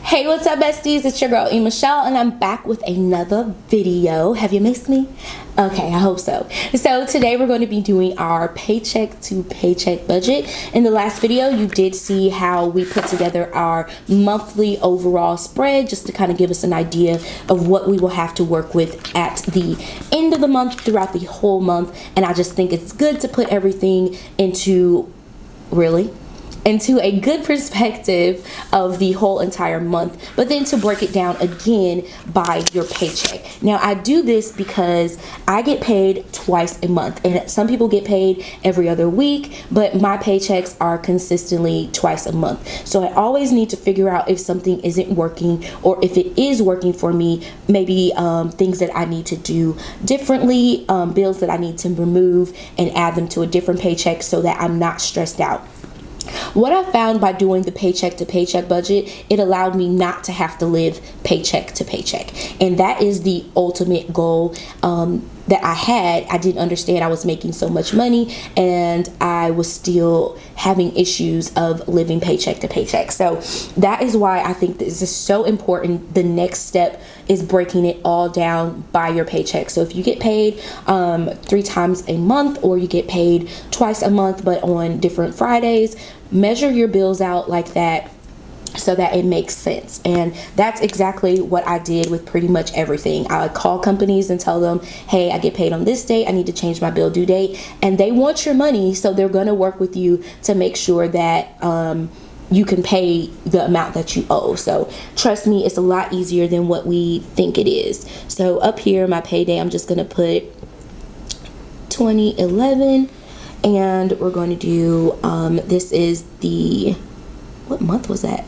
Hey, what's up, besties? It's your girl E.Michelle, and I'm back with another video. Have you missed me? Okay, I hope so. So today we're going to be doing our paycheck to paycheck budget. In the last video, you did see how we put together our monthly overall spread, just to kind of give us an idea of what we will have to work with at the end of the month, throughout the whole month. And I just think it's good to put everything into a good perspective of the whole entire month, but then to break it down again by your paycheck. Now, I do this because I get paid twice a month, and some people get paid every other week, but my paychecks are consistently twice a month. So I always need to figure out if something isn't working, or if it is working for me, maybe things that I need to do differently, bills that I need to remove and add them to a different paycheck so that I'm not stressed out. What I found by doing the paycheck to paycheck budget, it allowed me not to have to live paycheck to paycheck. And that is the ultimate goal that I had. I didn't understand I was making so much money, and I was still having issues of living paycheck to paycheck. So that is why I think this is so important. The next step is breaking it all down by your paycheck. So if you get paid 3 times a month, or you get paid twice a month but on different Fridays, measure your bills out like that so that it makes sense. And that's exactly what I did with pretty much everything. I would call companies and tell them, hey, I get paid on this date, I need to change my bill due date. And they want your money, so they're going to work with you to make sure that you can pay the amount that you owe. So trust me, it's a lot easier than what we think it is. So up here, my payday, I'm just going to put 2011, and we're going to do this is the, what month was that?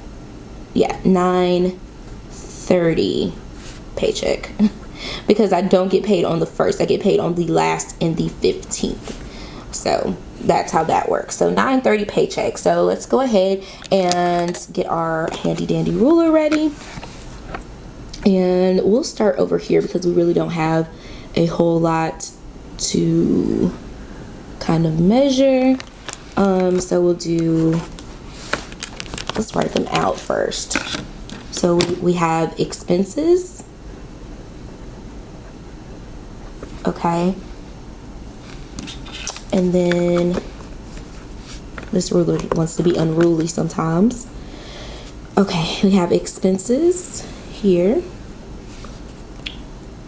Yeah, 9/30 paycheck, because I don't get paid on the 1st. I get paid on the last and the 15th. So that's how that works. So 9/30 paycheck. So let's go ahead and get our handy dandy ruler ready, and we'll start over here because we really don't have a whole lot to kind of measure. So we'll do, let's write them out first. So we have expenses. Okay. And then this ruler wants to be unruly sometimes. Okay, we have expenses here.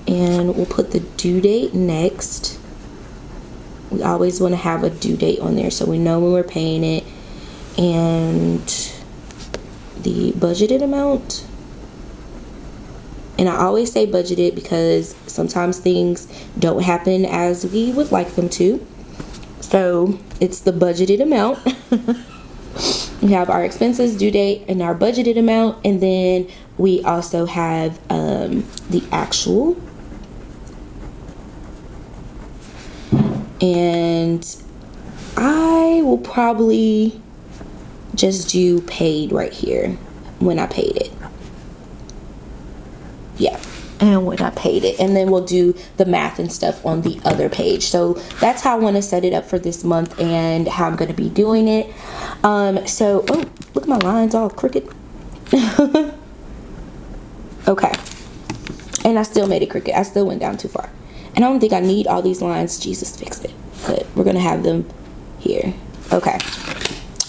And we'll put the due date next. We always want to have a due date on there so we know when we're paying it. And the budgeted amount. And I always say budgeted because sometimes things don't happen as we would like them to. So it's the budgeted amount. We have our expenses, due date, and our budgeted amount. And then we also have the actual. And I will probably just do paid right here when I paid it. Yeah, and when I paid it. And then we'll do the math and stuff on the other page. So that's how I want to set it up for this month and how I'm going to be doing it. So, oh, look at my lines all crooked. Okay. And I still made it crooked. I still went down too far. And I don't think I need all these lines. Jesus, fix it. But we're going to have them here. Okay.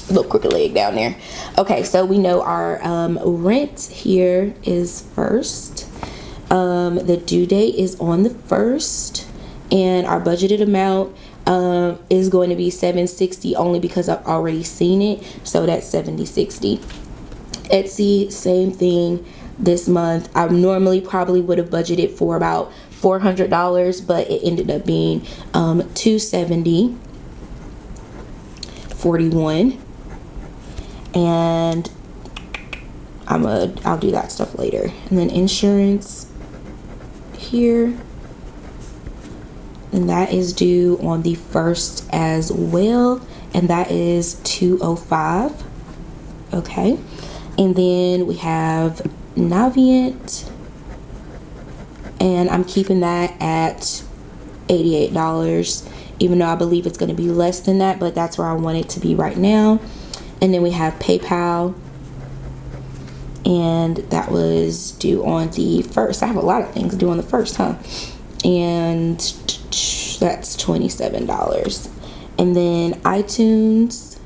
Little crooked leg down there. Okay, so we know our rent here is first. The due date is on the 1st. And our budgeted amount is going to be $760 only because I've already seen it. So that's $70.60. Etsy, same thing this month. I normally probably would have budgeted for about $400, but it ended up being $270.41. And I'll do that stuff later. And then insurance here, and that is due on the 1st as well, and that is $205. Okay. And then we have Navient, and I'm keeping that at $88, even though I believe it's going to be less than that, but that's where I want it to be right now. And then we have PayPal, and that was due on the 1st. I have a lot of things due on the 1st, huh? And that's $27. And then iTunes,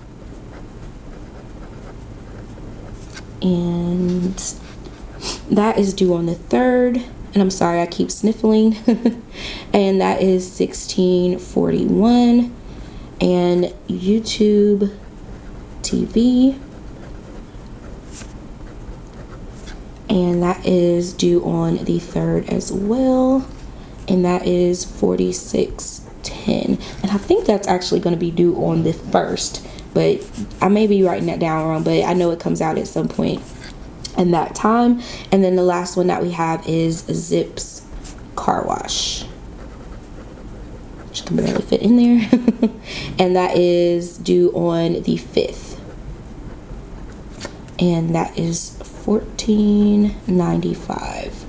and that is due on the 3rd. And I'm sorry, I keep sniffling. And that is $16.41. And YouTube TV, and that is due on the 3rd as well, and that is $46.10. And I think that's actually going to be due on the 1st, but I may be writing that down wrong, but I know it comes out at some point in that time. And then the last one that we have is Zips Car Wash, which can barely fit in there. And that is due on the 5th, and that is $14.95.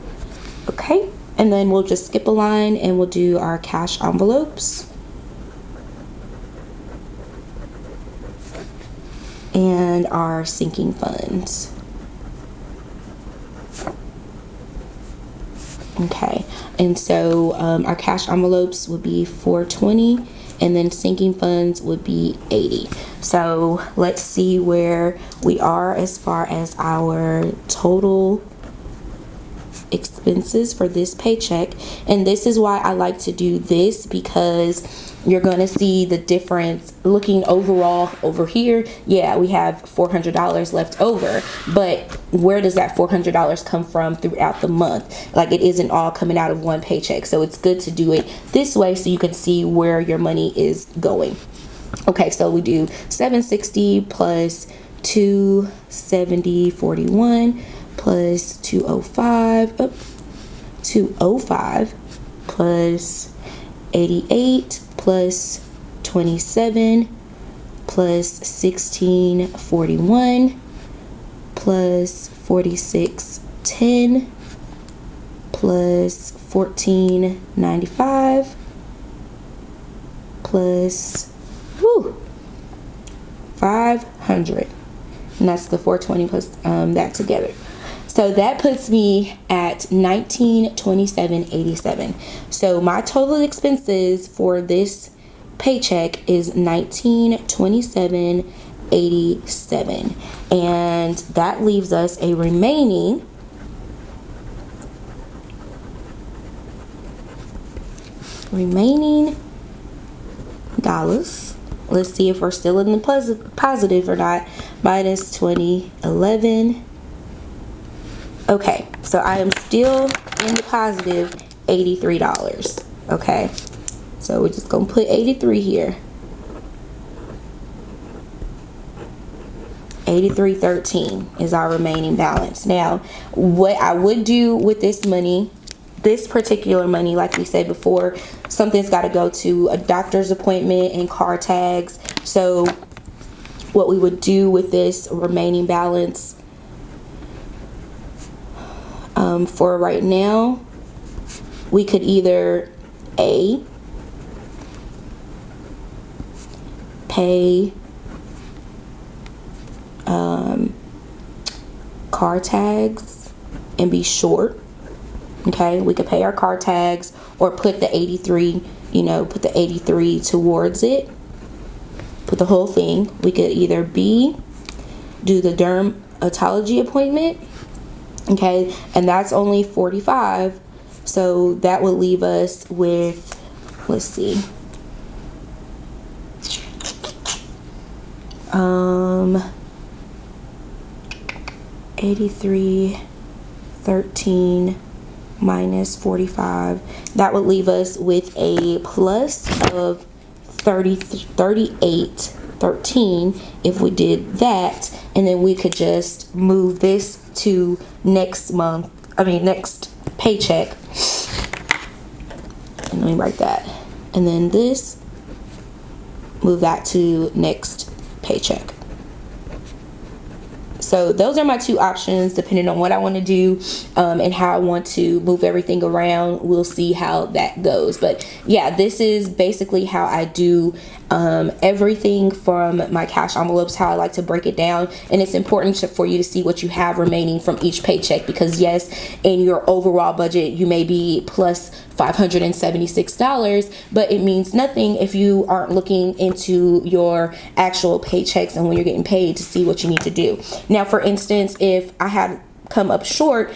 Okay, and then we'll just skip a line and we'll do our cash envelopes and our sinking funds. Okay, and so our cash envelopes would be $420, and then sinking funds would be $80. So let's see where we are as far as our total expenses for this paycheck. And this is why I like to do this, because you're going to see the difference looking overall over here. Yeah, we have $400 left over, but where does that $400 come from throughout the month? Like, it isn't all coming out of one paycheck. So it's good to do it this way so you can see where your money is going. Okay, so we do 760 plus 270.41 plus 205 plus 88 plus 27 plus 16.41 plus 46.10 plus 14.95 plus 500, and that's the 420 plus that together. So that puts me at $1927.87. So my total expenses for this paycheck is $1927.87, and that leaves us a remaining dollars. Let's see if we're still in the positive or not. Minus 2011. Okay, so I am still in the positive $83. Okay, so we're just gonna put 83 here. 83.13 is our remaining balance. Now, what I would do with this money, this particular money, like we said before, something's got to go to a doctor's appointment and car tags. So what we would do with this remaining balance, for right now, we could either A, pay car tags and be short. Okay, we could pay our car tags or put the 83, put the 83 towards it. Put the whole thing. We could either B, do the dermatology appointment. Okay, and that's only $45. So that would leave us with, let's see, $83.13 minus 45. That would leave us with a plus of $38.13 if we did that, and then we could just move this to next paycheck. And let me write that. And then this, move that to next paycheck. So those are my two options depending on what I want to do and how I want to move everything around. We'll see how that goes. But yeah, this is basically how I do everything from my cash envelopes, how I like to break it down. And it's important for you to see what you have remaining from each paycheck, because yes, in your overall budget you may be plus $576, but it means nothing if you aren't looking into your actual paychecks and when you're getting paid to see what you need to do. Now, for instance, if I had come up short,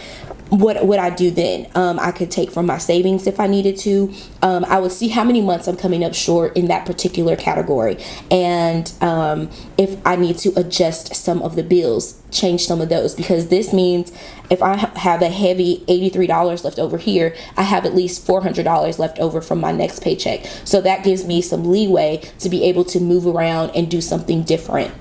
what would I do then? I could take from my savings if I needed to. I would see how many months I'm coming up short in that particular category. And if I need to adjust some of the bills, change some of those, because this means if I have a heavy $83 left over here, I have at least $400 left over from my next paycheck. So that gives me some leeway to be able to move around and do something different.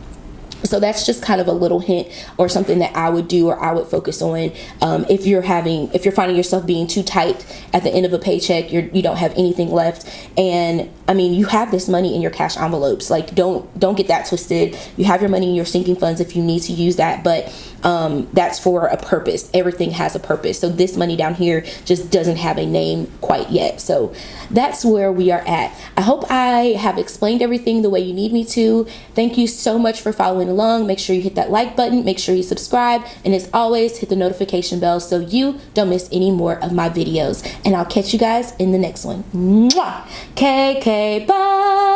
So that's just kind of a little hint or something that I would do or I would focus on if you're finding yourself being too tight at the end of a paycheck, you don't have anything left. And I mean, you have this money in your cash envelopes. Like, don't get that twisted. You have your money in your sinking funds if you need to use that, but that's for a purpose. Everything has a purpose. So this money down here just doesn't have a name quite yet. So that's where we are at. I hope I have explained everything the way you need me to. Thank you so much for following along. Make sure you hit that like button, make sure you subscribe, and as always, hit the notification bell so you don't miss any more of my videos. And I'll catch you guys in the next one. Mwah! KK, bye!